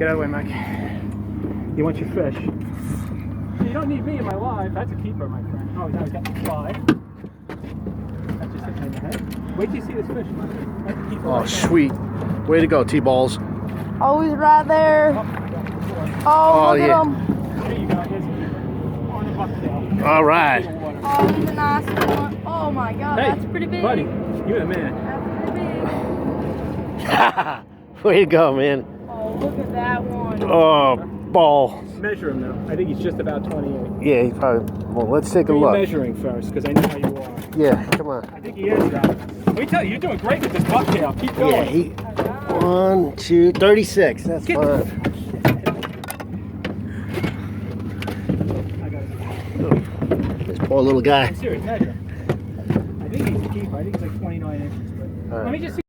Get out of the way, Mike. You want your fish. You don't need me in my life. That's a keeper, my friend. Oh, now he's got the fly. That's just hit me in the head. Wait till you see this fish, Mike. That's a keeper. Oh, sweet. Way to go, T-balls. Oh, he's right there. Oh, Oh, look yeah. at him. there you go. Here's a keeper. On the bucktail. All right. Oh, he's a nice one. Oh my God, Hey, that's pretty big. buddy, you're the man. That's pretty big. Way to go, man. Oh, look at that one. Oh, ball. Measure him though. I think he's just about 28. Yeah, he probably. Well, let's take a Who are you look. measuring first? Because I know how you are. Yeah, come on. I think he is though. Let me tell you, you're doing great with this bucktail. Keep going. Yeah, he. 1, 2, 36. That's Get- fine. I got it. This poor little guy. I'm serious, measure. I think he's a keeper. I think he's like 29 inches. But All right. let me just see.